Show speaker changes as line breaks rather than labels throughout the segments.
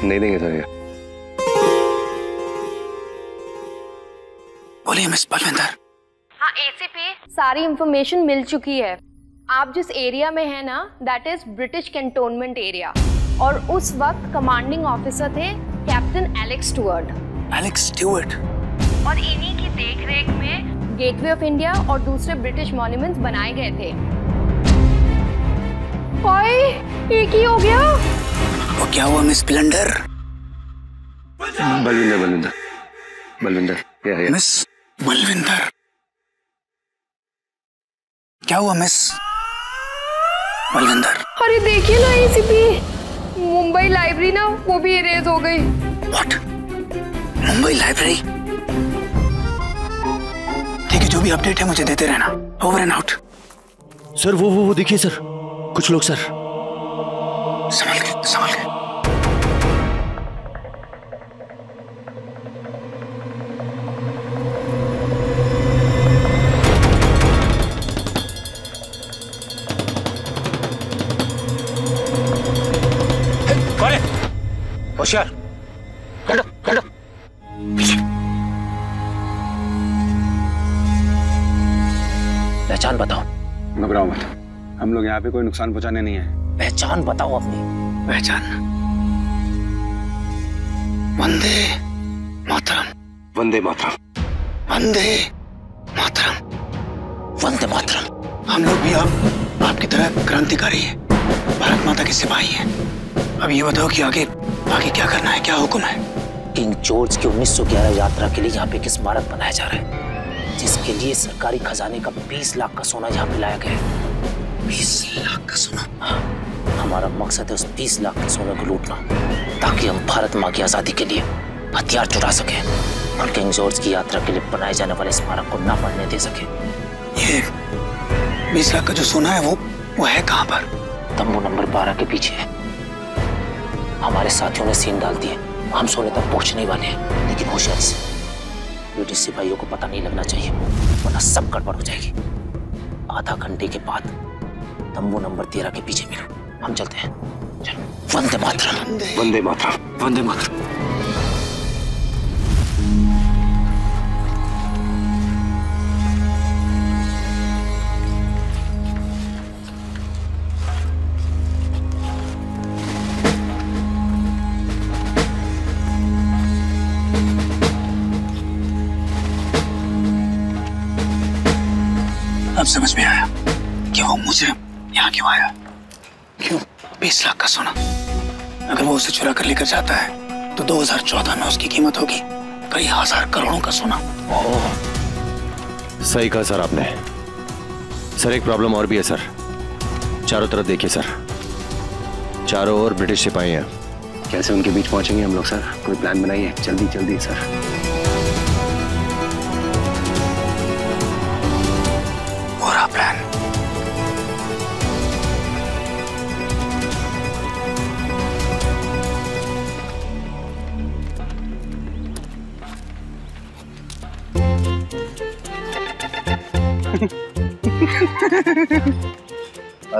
नहीं देंगे सर ये।
बोलिए मिस बलविंदर।
हाँ एसीपी, सारी इंफॉर्मेशन मिल चुकी है। आप जिस एरिया में है ना, that is British cantonment area, और उस वक्त कमांडिंग ऑफिसर थे captain Alex Stuart.
Alex Stuart.
और इन्हीं की देखरेख में गेटवे ऑफ इंडिया और दूसरे ब्रिटिश मॉन्यूमेंट्स बनाए गए थे। ओए, एक ही हो गया।
वो क्या हुआ मिस ब्लंडर?
बलविंदर बलविंदर बलविंदर या।
मिस बलविंदर, क्या हुआ मिस बलविंदर?
अरे देखिए ना एसीपी, मुंबई लाइब्रेरी ना वो भी इरेज हो गई।
व्हाट? मुंबई लाइब्रेरी? ठीक है, जो भी अपडेट है मुझे देते रहना। Over and out.
सर वो देखिए सर, कुछ लोग सर।
संभल के संभल के।
होशियार, हटो हटो। पहचान बताओ।
घबराओ मत, हम लोग यहाँ पे कोई नुकसान पहुंचाने नहीं है।
पहचान बताओ अपनी।
पहचान? वंदे मातरम।
वंदे मातरम।
वंदे मातरम।
वंदे मातरम।
हम लोग भी आपकी तरह क्रांतिकारी हैं, भारत माता के सिपाही हैं। अब ये बताओ कि आगे क्या करना है, क्या हुक्म है?
किंग जॉर्ज की 1911 यात्रा के लिए यहाँ पे एक स्मारक बनाया जा रहा है, जिसके लिए सरकारी खजाने का 20 लाख का सोना यहाँ पे लाया गया है।
20 लाख का सोना?
हाँ, हमारा मकसद है उस 20 लाख के सोने को लूटना, ताकि हम भारत माँ की आजादी के लिए हथियार चुरा सके और किंग जॉर्ज की यात्रा के लिए बनाए जाने वाले स्मारक को ना बनने दे सके।
ये 20 लाख का जो सोना है वो है कहाँ पर?
तंबू नंबर 12 के पीछे है। हमारे साथियों ने सीन डाल दिए, हम सोने तक पहुंचने वाले हैं, लेकिन होशियारी से। ब्रिटिश सिपाहियों को पता नहीं लगना चाहिए, वरना सब गड़बड़ हो जाएगी। आधा घंटे के बाद तंबू नंबर 13 के पीछे मिलो, हम चलते हैं। चलो। वंदे मातरम।
वंदे मातरम।
वंदे मातरम। अब समझ में आया कि वो मुझे यहाँ क्यों आया। क्यों? 20 लाख का सोना, अगर वो उसे चुरा कर लेकर जाता है तो 2014 में उसकी कीमत होगी कई हजार करोड़ों का सोना।
ओह, सही कहा सर आपने। सर एक प्रॉब्लम और भी है सर, चारों तरफ देखिए सर, चारों ओर ब्रिटिश सिपाही हैं। कैसे उनके बीच पहुंचेंगे हम लोग सर? कोई प्लान बनाइए जल्दी जल्दी सर।
प्लान?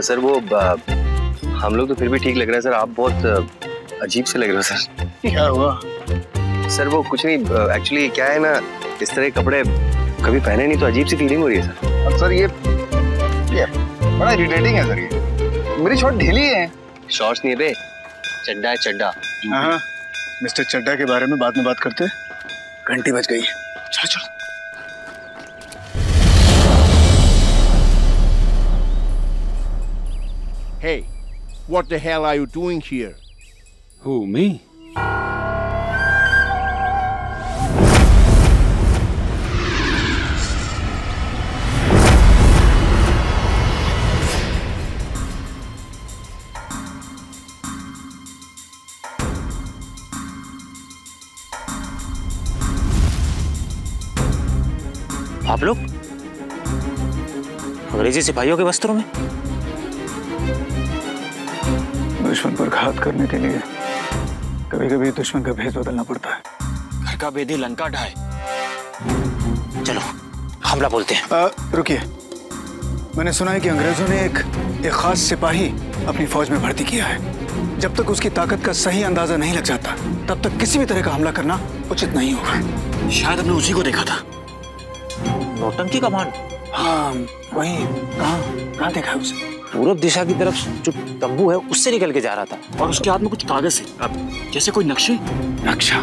सर वो हम लोग तो फिर भी ठीक लग रहे हैं सर, आप बहुत अजीब से लग रहे हो सर।
क्या हुआ?
सर वो कुछ नहीं, एक्चुअली क्या है ना, इस तरह के कपड़े कभी पहने नहीं तो अजीब सी फीलिंग हो रही है सर।
और सर ये बड़ा इरिटेटिंग है सर, ये मेरी शॉर्ट ढीली है।
शॉर्ट्स नहीं है बे, चड्डा है चड्डा।
हाँ, मिस्टर चड्डा के बारे में बाद में बात करते।
घंटी बज गई, चलो चलो।
Hey, what the hell are you doing here?
Who, me?
आप लोग अंग्रेजी सिपाहियों के वस्त्रों में?
दुश्मन पर घात करने के लिए कभी कभी दुश्मन का भेद बदलना पड़ता है।
घर का बेदी लंका ढाए। चलो हमला बोलते हैं।
रुकिए, मैंने सुना है कि अंग्रेजों ने एक खास सिपाही अपनी फौज में भर्ती किया है
जब तक उसकी ताकत का सही अंदाजा नहीं लग जाता तब तक किसी भी तरह का हमला करना उचित नहीं होगा।
शायद हमने उसी को देखा था।
नौटंकी का भान?
हाँ वही। कहाँ देखा है उसे?
पूरब दिशा की तरफ जो तंबू है उससे निकल के जा रहा था।
और उसके हाथ में कुछ कागज है, अब जैसे कोई नक्शे।
नक्शा?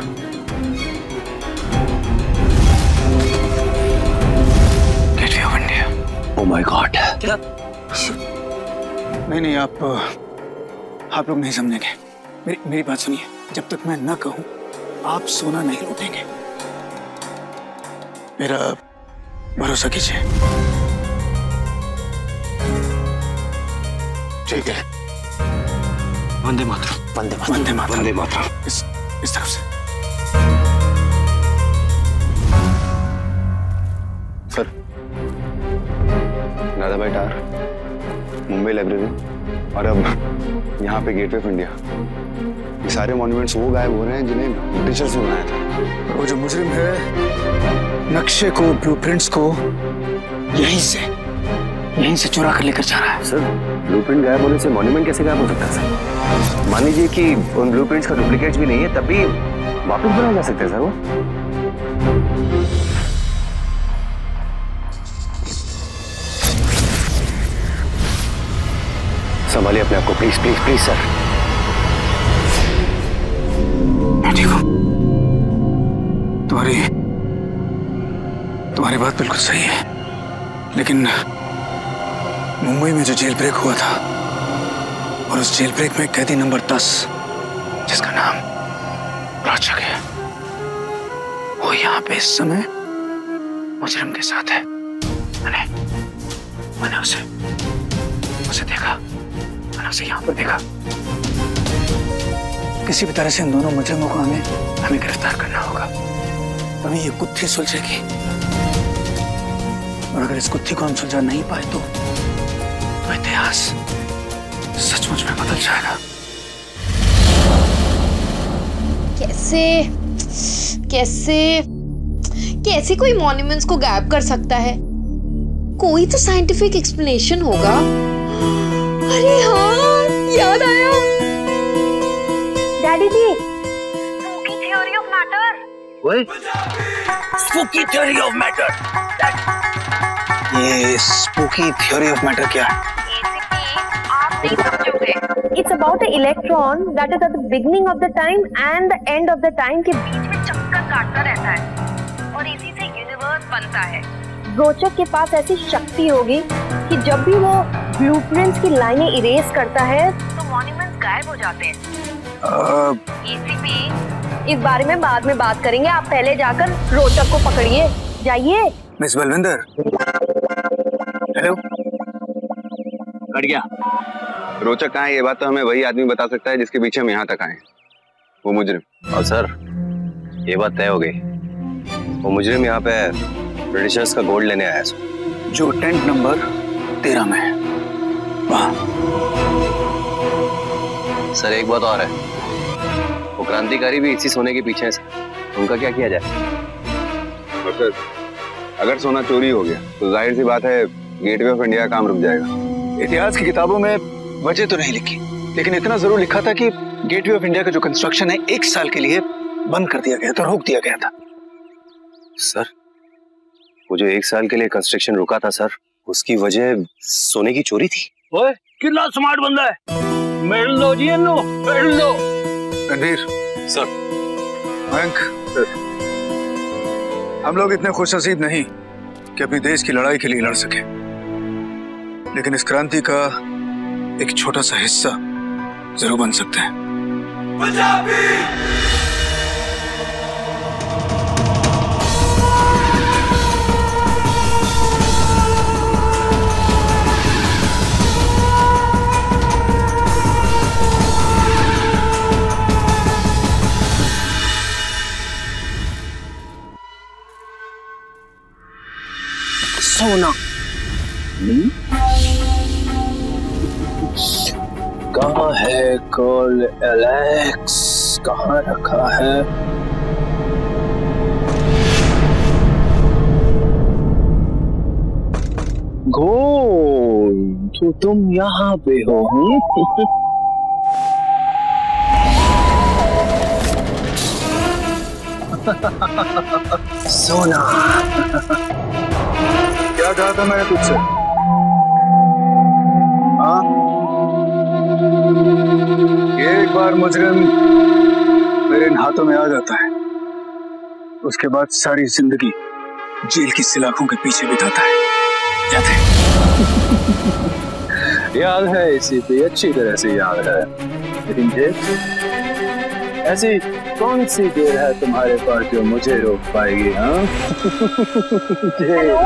Gateway of India.
Oh my God.
क्या?
नहीं, आप लोग नहीं समझेंगे। मेरी बात सुनिए। जब तक मैं न कहूं आप सोना नहीं लूटेंगे। मेरा भरोसा कीजिए। ठीक है।
वंदे मातरम।
वंदे मातरम।
वंदे मातरम।
वंदे मातरम।
इस तरफ से।
सर, दादा भाई टार, मुंबई लाइब्रेरी और अब यहाँ पे गेटवे ऑफ इंडिया। ये सारे मॉन्यूमेंट्स वो गायब हो रहे हैं जिन्हें ब्रिटिशर्स ने बनाया था।
वो जो मुजरिम है नक्शे को, ब्लूप्रिंट्स को यहीं से चुरा कर लेकर जा रहा है।
सर, ब्लूप्रिंट गायब होने से मॉन्यूमेंट कैसे गायब हो सकता है सर? मान लीजिए कि उन ब्लूप्रिंट्स का डुप्लीकेट भी नहीं है, तब भी वापस बनाए जा सकते हैं सर वो। संभालिए अपने आप को, प्लीज प्लीज प्लीज सर।
मैं ठीक हूं। तुम्हारी बात बिल्कुल सही है, लेकिन मुंबई में जो जेल ब्रेक हुआ था और उस जेल ब्रेक में कैदी नंबर 10 जिसका नाम रोचक है, वो यहाँ पे इस समय मुजरिम के साथ है। मैंने उसे देखा। मैंने उसे यहाँ पर देखा। किसी भी तरह से इन दोनों मुजरिमों को हमें गिरफ्तार करना होगा। तभी ये गुत्थी सुलझेगी, और अगर इस गुत्थी को हम सुलझा नहीं पाए तो इतिहास सचमुच में बदल जाएगा।
कैसे कोई मॉन्यूमेंट्स को गायब कर सकता है? कोई तो साइंटिफिक एक्सप्लेनेशन होगा। अरे हाँ, याद आया। Daddy ji, spooky theory of matter.
Spooky theory of matter? ये स्पूकी थ्योरी ऑफ मैटर क्या है?
आप नहीं समझोगे। It's about an electron that is at the beginning of the time and the end of the time के बीच में चक्कर काटता रहता है और इसी से यूनिवर्स बनता है। रोचक के पास ऐसी शक्ति होगी कि जब भी वो ब्लूप्रिंट्स की लाइनें इरेज करता है तो मॉन्यूमेंट्स गायब हो जाते हैं। एसीपी, इस बारे में बाद में बात करेंगे। आप पहले जाकर रोचक को पकड़िए। जाइए।
मिस बलविंदर। हेलो।
कट गया। रोचक कहाँ है ये बात तो हमें वही आदमी बता सकता है जिसके पीछे हम यहाँ तक आए, वो मुजरिम।
और सर, ये बात तय हो गई, वो मुजरिम यहाँ पे ब्रिटिशर्स का गोल्ड लेने आया सर,
जो टेंट नंबर 13 में है वहाँ।
सर एक बात और है, वो क्रांतिकारी भी इसी सोने के पीछे है सर। उनका क्या किया जाए?
और सर, अगर सोना चोरी हो गया तो जाहिर सी बात है गेटवे ऑफ इंडिया का काम रुक जाएगा।
इतिहास की किताबों में वजह तो नहीं लिखी, लेकिन इतना जरूर लिखा था कि गेटवे ऑफ इंडिया का जो कंस्ट्रक्शन है 1 साल के लिए बंद कर दिया गया था, रोक दिया गया था।
सर, वो जो 1 साल के लिए कंस्ट्रक्शन रुका था सर, उसकी वजह सोने की चोरी थी।
ओए, कितना स्मार्ट बंदा है। मेडल दो जी, मेडल दो।
रणवीर
सर।
मयंक सर, हम लोग इतने खुशनसीब नहीं कि अपनी देश की लड़ाई के लिए लड़ सके, लेकिन इस क्रांति का एक छोटा सा हिस्सा जरूर बन सकते हैं।
सोना कहाँ है? कॉल एलेक्स कहाँ रखा है? गोल्ड, तो तुम यहाँ पे हो?
सोना। क्या कहा था मैंने तुझसे? हाँ? एक बार मुजरिम मेरे इन हाथों में आ जाता है, उसके बाद सारी जिंदगी जेल की सलाखों के पीछे बिताता है। याद है? याद है, इसी पे अच्छी तरह से याद है। लेकिन जेल, ऐसी कौन सी जेल है तुम्हारे पास जो मुझे रोक पाएगी? हाँ?
हेलो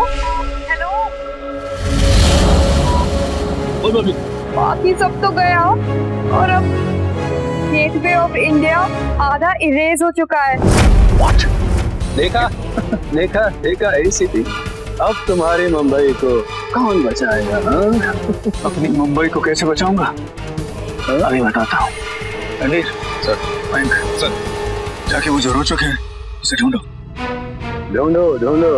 बाकी सब तो गया और अब गेटवे ऑफ इंडिया आधा इरेज हो चुका है।
What? देखा देखा देखा ACP, अब तुम्हारी मुंबई को कौन बचाएगा? हाँ? अपनी मुंबई को कैसे बचाऊंगा अभी बताता हूँ। रणवीर सर, सर जाके वो जो रोचक है उसे ढूंढो ढूंढो ढूंढो।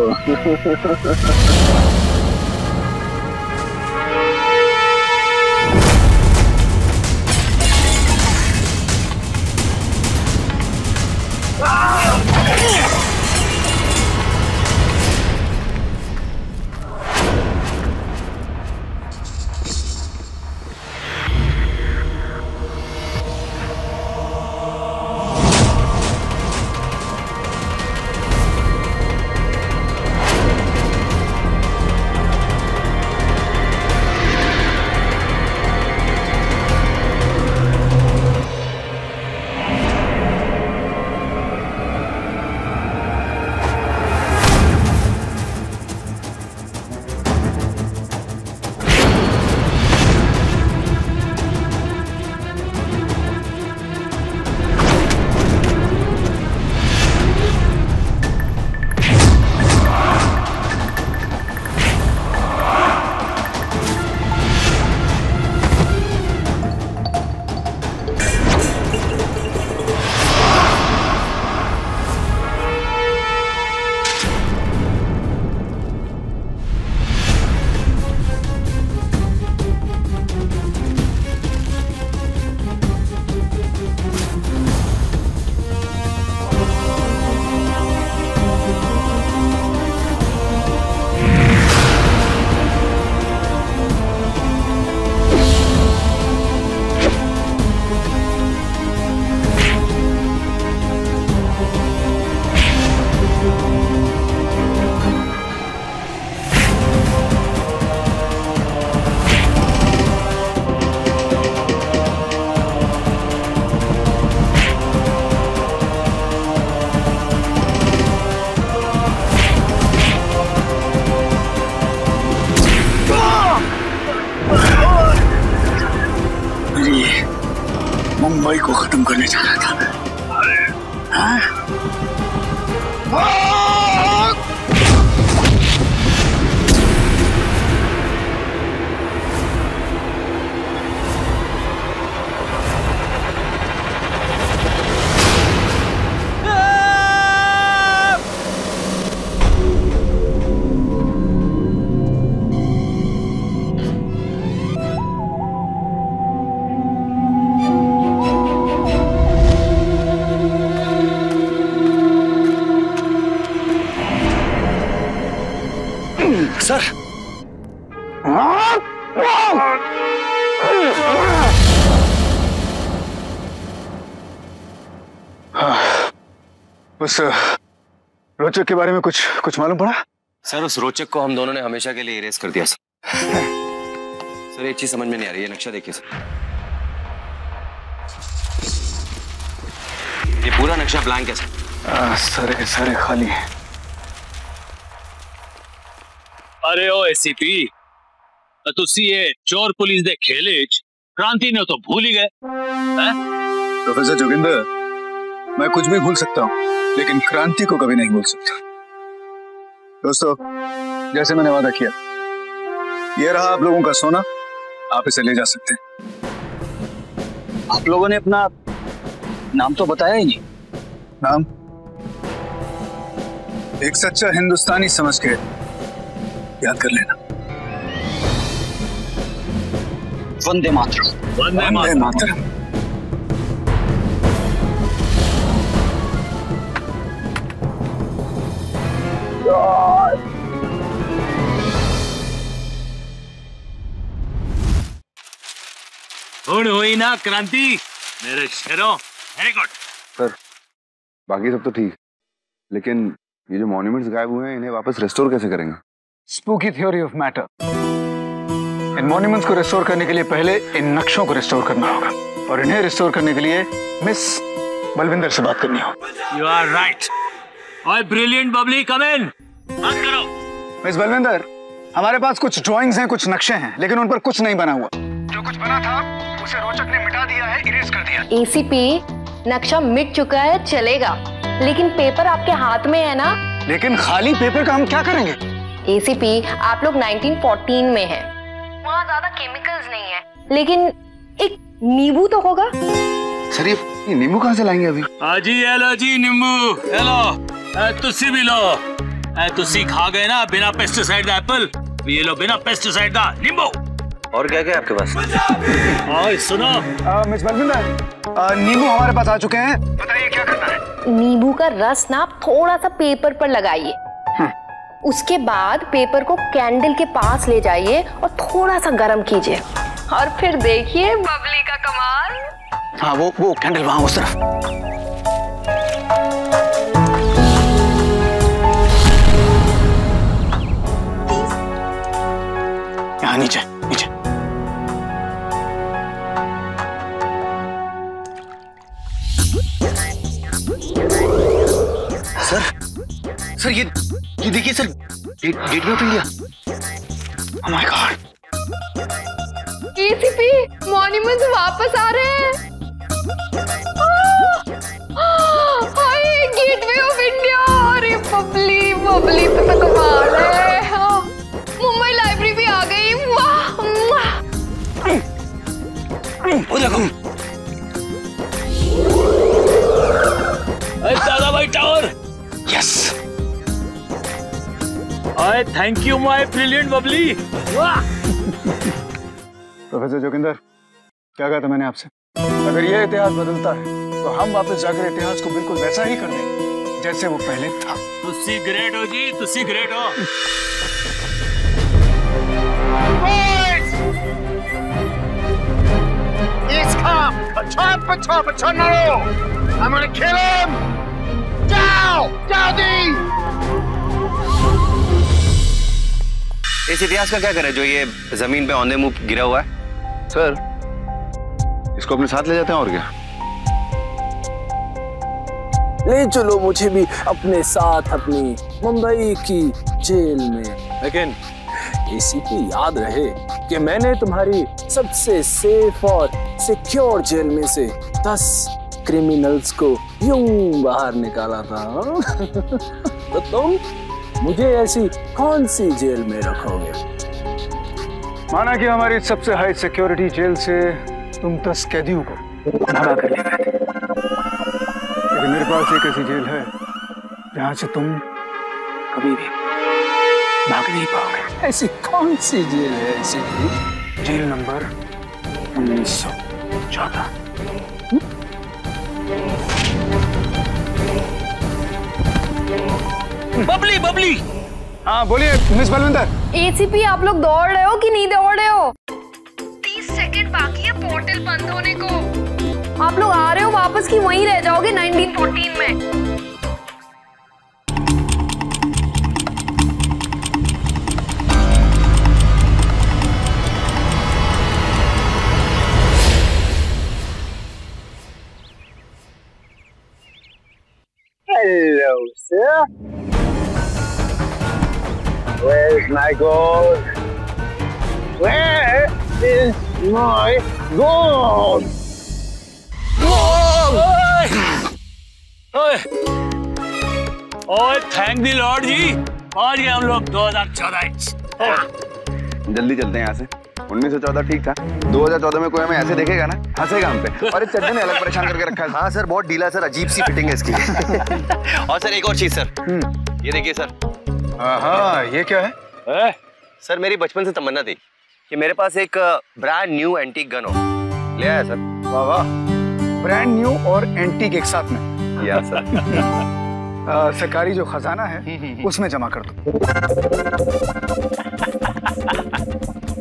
मुंबई को खत्म करने जा रहा था।
सर
उस रोचक के बारे में कुछ मालूम पड़ा?
सर उस रोचक को हम दोनों ने हमेशा के लिए इरेज कर दिया सर। सर एक चीज समझ में नहीं आ रही है, नक्शा देखिए सर, ये पूरा नक्शा ब्लैंक है सर।
सारे खाली हैं।
अरे ओ ACP, तुसी ये चोर पुलिस दे खेले क्रांति ने तो भूल ही गए।
प्रोफेसर जोगिंदर, मैं कुछ भी भूल सकता हूँ लेकिन क्रांति को कभी नहीं भूल सकता। दोस्तों, जैसे मैंने वादा किया, ये रहा आप लोगों का सोना, आप इसे ले जा सकते हैं।
आप लोगों ने अपना नाम तो बताया ही नहीं।
नाम एक सच्चा हिंदुस्तानी समझ के याद कर लेना।
वंदे मातरम।
वंदे मातरम। गॉड।
हुई ना क्रांति मेरे शेरों। Very good
sir. बाकी सब तो ठीक, लेकिन ये जो मॉन्यूमेंट्स गायब हुए हैं इन्हें वापस रिस्टोर कैसे करेंगे?
Spooky theory of matter. In monuments को रिस्टोर करने के लिए पहले इन नक्शों को रिस्टोर करना होगा, और इन्हें रिस्टोर करने के लिए मिस बलविंदर से बात करनी होगी।
You are right. ओए ब्रिलियंट बबली, कम इन। बात करो।
मिस बलविंदर, हमारे पास कुछ ड्राइंग्स हैं, कुछ नक्शे हैं, लेकिन उन पर कुछ नहीं बना हुआ। जो कुछ बना था उसे रोचक ने मिटा दिया है, इरेज कर दिया।
एसीपी, नक्शा मिट चुका है, चलेगा, लेकिन पेपर आपके हाथ में है ना।
लेकिन खाली पेपर का हम क्या करेंगे?
एसीपी, आप लोग 1914 में हैं, वहाँ ज्यादा केमिकल्स नहीं है, लेकिन एक नींबू तो होगा।
सर ये नींबू कहाँ से लाएंगे अभी?
जी हेलो जी नींबू, हेलो। तुसी भी लो। तुसी खा गए ना बिना पेस्टिसाइड का एप्पल, ये लो बिना पेस्टिसाइड का नींबू।
और क्या क्या आपके पास?
सुनो
मिस बलविंदर, नींबू हमारे पास आ चुके हैं, बताइए क्या करना है?
नींबू का रस ना थोड़ा सा पेपर पर लगाइए, उसके बाद पेपर को कैंडल के पास ले जाइए और थोड़ा सा गर्म कीजिए, और फिर देखिए बबली का कमाल।
हाँ वो कैंडल वहां उस तरफ। यहाँ नीचे नीचे।
सर ये देखिए sir, gateway of India.
Oh my God.
ACP, monuments वापस आ रहे हैं। Gateway of India. अरे बबली तो कमाल है। मुंबई लाइब्रेरी भी आ गई। वाह।
वो देखो
दादा भाई tower.
Yes.
Thank you my brilliant Babli. वाह।
प्रोफेसर जोगिंदर, क्या कहा था मैंने आपसे? अगर ये इतिहास बदलता है तो हम वापस जाकर इतिहास को बिल्कुल वैसा ही कर देंगे जैसे वो पहले था।
तुसी ग्रेट हो जी, तुसी ग्रेट हो।
I'm gonna kill him!
इस इतिहास का क्या करें जो ये जमीन पे औंधे मुंह गिरा हुआ है?
सर इसको अपने साथ ले जाते हैं और क्या?
ले चलो मुझे भी अपने साथ अपनी मुंबई की जेल में। लेकिन एसीपी याद रहे कि मैंने तुम्हारी सबसे सेफ और सिक्योर जेल में से 10 क्रिमिनल्स को यूं बाहर निकाला था। तो तुम मुझे ऐसी कौन सी जेल में रखोगे?
माना कि हमारी सबसे हाई सिक्योरिटी जेल से तुम 10 कैदियों को भगा कर ले गए थे, लेकिन मेरे पास एक ऐसी जेल है जहां से तुम कभी भी भाग नहीं पाओगे।
ऐसी कौन सी जेल है? ऐसी
जेल नंबर 1914।
बबली।
हाँ बोलिए मिस बलविंदर।
एसीपी, आप लोग दौड़ रहे हो कि नहीं दौड़ रहे हो? 30 सेकंड बाकी है पोर्टल बंद होने को। आप लोग आ रहे हो वापस कि वहीं रह जाओगे 1914 में?
Hello, sir. Where's my gold? Where is my gold?
ओए थैंक दी लॉर्ड जी, और ये हम लोग 2014।
जल्दी चलते हैं यहाँ से। 1914 ठीक था, 2014 में कोई हमें ऐसे देखेगा ना हंसेगा हम पे। और इस चड्ढे ने अलग परेशान करके रखा है।
हाँ सर, बहुत ढीला सर, अजीब सी फिटिंग है इसकी। और सर एक और चीज सर, ये देखिए सर।
हाँ ये क्या है?
सर मेरी बचपन से तमन्ना थी कि मेरे पास एक ब्रांड न्यू एंटीक गन हो। ले आया सर।
वाह वाह, ब्रांड न्यू और एंटीक एक साथ में।
या सर।
सरकारी जो खजाना है उसमें जमा कर दो।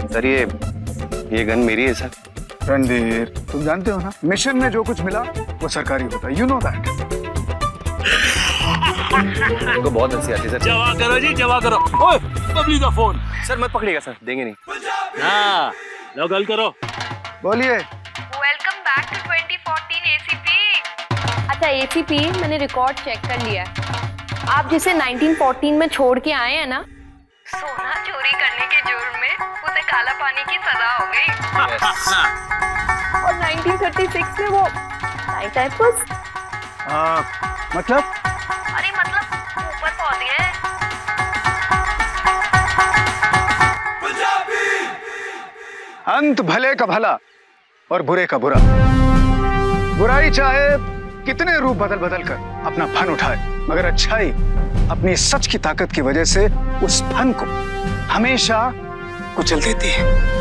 सर ये गन मेरी है सर।
रणधीर, तुम जानते हो ना, मिशन में जो कुछ मिला वो सरकारी होता है, यू नो दैट।
तो बहुत हंसी आती है सर।
जमा करो जी, जमा करो। ओए, पब्लिक का फोन।
सर मत पकड़िएगा सर, देंगे नहीं।
हाँ, लो गल करो।
बोलिए।
Welcome back to 2014 ACP. अच्छा एसीपी, मैंने रिकॉर्ड चेक कर लिया है। आप जिसे 1914 में छोड़ के आए हैं ना, सोना चोरी करने के जुर्म में उसे काला पानी की सजा हो गई। और 1936 में वो टाइपस।
मतलब?
अरे मतलब ऊपर पहुंच गए।
अंत भले का भला और बुरे का बुरा। बुराई चाहे कितने रूप बदल बदल कर अपना फन उठाए, मगर अच्छाई अपनी सच की ताकत की वजह से उस फन को हमेशा कुचल देती है।